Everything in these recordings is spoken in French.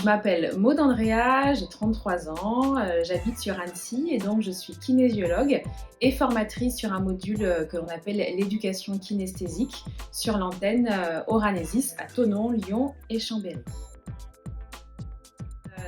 Je m'appelle Maud Andrea, j'ai 33 ans, j'habite sur Annecy et donc je suis kinésiologue et formatrice sur un module que l'on appelle l'éducation kinesthésique sur l'antenne Oranesis à Thonon, Lyon et Chambéry.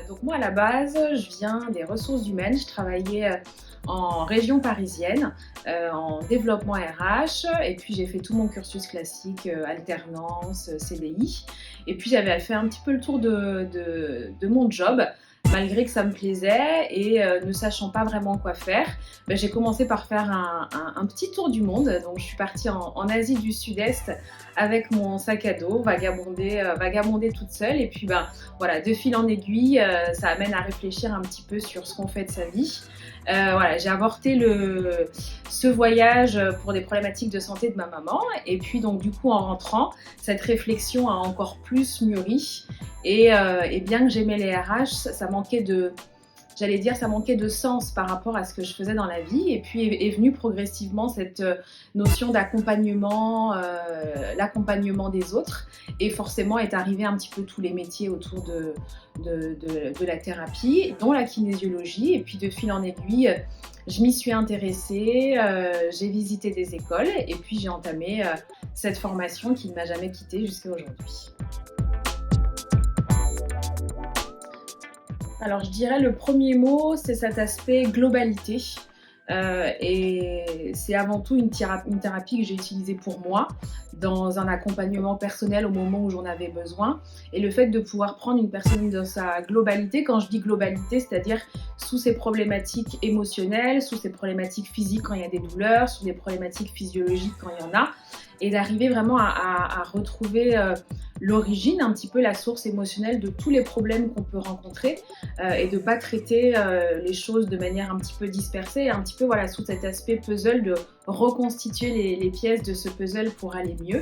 Donc moi à la base, je viens des ressources humaines, je travaillais en région parisienne, en développement RH, et puis j'ai fait tout mon cursus classique, alternance, CDI, et puis j'avais fait un petit peu le tour de mon job, malgré que ça me plaisait, et ne sachant pas vraiment quoi faire, j'ai commencé par faire un petit tour du monde. Donc je suis partie en Asie du Sud-Est avec mon sac à dos, vagabonder toute seule, et puis voilà, de fil en aiguille, ça amène à réfléchir un petit peu sur ce qu'on fait de sa vie. Voilà, j'ai avorté ce voyage pour des problématiques de santé de ma maman, et puis donc du coup en rentrant, cette réflexion a encore plus mûri, et bien que j'aimais les RH, ça manquait de sens par rapport à ce que je faisais dans la vie, et puis est venue progressivement cette notion d'accompagnement, l'accompagnement des autres, et forcément est arrivé un petit peu tous les métiers autour de la thérapie, dont la kinésiologie, et puis de fil en aiguille, je m'y suis intéressée, j'ai visité des écoles, et puis j'ai entamé cette formation qui ne m'a jamais quittée jusqu'à aujourd'hui. Alors je dirais le premier mot, c'est cet aspect globalité, et c'est avant tout une thérapie que j'ai utilisée pour moi, dans un accompagnement personnel au moment où j'en avais besoin, et le fait de pouvoir prendre une personne dans sa globalité, quand je dis globalité, c'est-à-dire sous ses problématiques émotionnelles, sous ses problématiques physiques quand il y a des douleurs, sous des problématiques physiologiques quand il y en a, et d'arriver vraiment à retrouver l'origine, un petit peu la source émotionnelle de tous les problèmes qu'on peut rencontrer, et de ne pas traiter les choses de manière un petit peu dispersée, un petit peu voilà, sous cet aspect puzzle, de reconstituer les pièces de ce puzzle pour aller mieux.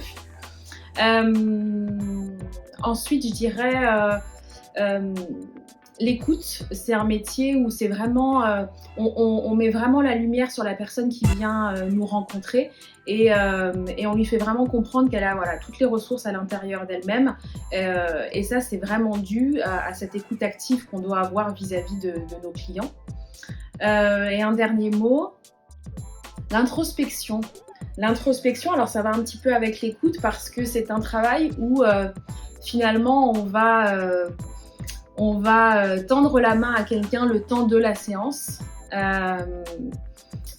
Ensuite, je dirais l'écoute, c'est un métier où c'est vraiment, on met vraiment la lumière sur la personne qui vient nous rencontrer, et on lui fait vraiment comprendre qu'elle a voilà, toutes les ressources à l'intérieur d'elle-même, et ça c'est vraiment dû à cette écoute active qu'on doit avoir vis-à-vis de nos clients. Et un dernier mot, l'introspection. L'introspection, alors ça va un petit peu avec l'écoute parce que c'est un travail où finalement on va tendre la main à quelqu'un le temps de la séance,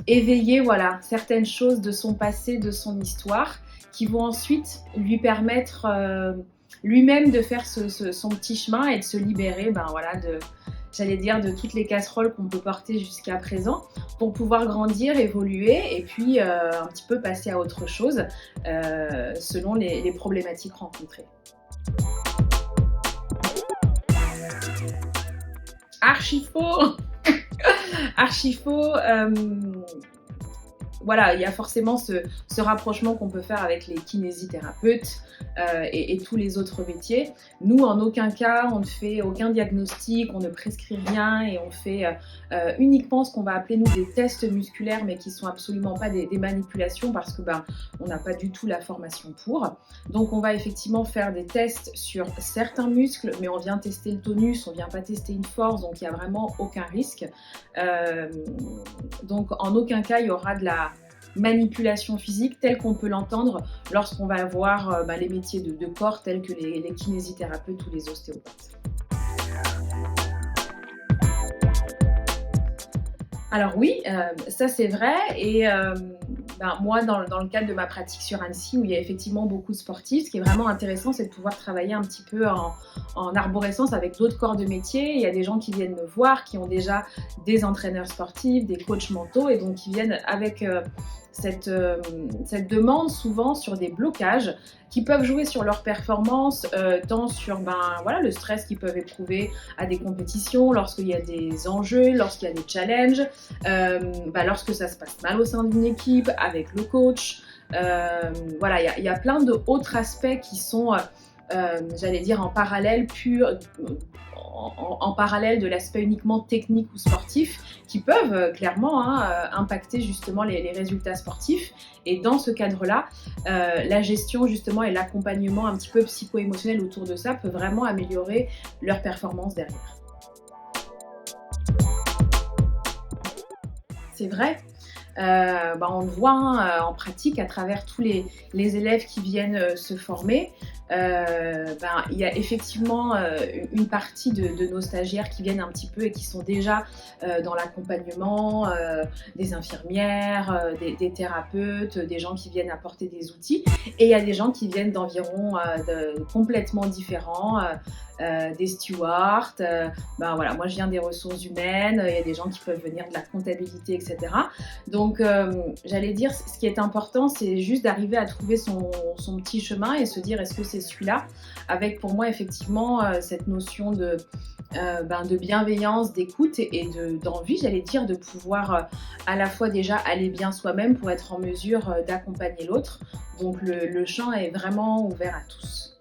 éveiller voilà, certaines choses de son passé, de son histoire, qui vont ensuite lui permettre lui-même de faire son petit chemin et de se libérer voilà, de toutes les casseroles qu'on peut porter jusqu'à présent, pour pouvoir grandir, évoluer, et puis un petit peu passer à autre chose selon les problématiques rencontrées. Archi faux. Voilà, il y a forcément ce rapprochement qu'on peut faire avec les kinésithérapeutes et tous les autres métiers. Nous, en aucun cas, on ne fait aucun diagnostic, on ne prescrit rien, et on fait uniquement ce qu'on va appeler nous des tests musculaires, mais qui sont absolument pas des manipulations, parce que on n'a pas du tout la formation pour. Donc on va effectivement faire des tests sur certains muscles, mais on vient tester le tonus, on vient pas tester une force, donc il n'y a vraiment aucun risque. Donc en aucun cas il y aura de la manipulation physique telle qu'on peut l'entendre lorsqu'on va voir les métiers de corps tels que les kinésithérapeutes ou les ostéopathes. Alors oui, ça c'est vrai, et moi dans le cadre de ma pratique sur Annecy, où il y a effectivement beaucoup de sportifs, ce qui est vraiment intéressant, c'est de pouvoir travailler un petit peu en arborescence avec d'autres corps de métier. Il y a des gens qui viennent me voir, qui ont déjà des entraîneurs sportifs, des coachs mentaux, et donc qui viennent avec cette demande souvent sur des blocages qui peuvent jouer sur leur performance, tant sur voilà, le stress qu'ils peuvent éprouver à des compétitions, lorsqu'il y a des enjeux, lorsqu'il y a des challenges, lorsque ça se passe mal au sein d'une équipe, avec le coach. Voilà, il y a plein d'autres aspects qui sont j'allais dire en parallèle en parallèle de l'aspect uniquement technique ou sportif, qui peuvent clairement impacter justement les résultats sportifs. Et dans ce cadre-là, la gestion justement et l'accompagnement un petit peu psycho-émotionnel autour de ça peut vraiment améliorer leur performance derrière. C'est vrai. On le voit en pratique à travers tous les élèves qui viennent se former. Il y a effectivement une partie de nos stagiaires qui viennent un petit peu et qui sont déjà dans l'accompagnement, des infirmières, des thérapeutes, des gens qui viennent apporter des outils. Et il y a des gens qui viennent d'environ complètement différents. Des stewards, voilà, moi je viens des ressources humaines, il y a des gens qui peuvent venir de la comptabilité, etc. Donc j'allais dire, ce qui est important, c'est juste d'arriver à trouver son petit chemin et se dire est-ce que c'est celui-là, avec pour moi effectivement cette notion de bienveillance, d'écoute et d'envie, j'allais dire, de pouvoir à la fois déjà aller bien soi-même pour être en mesure d'accompagner l'autre. Donc le champ est vraiment ouvert à tous.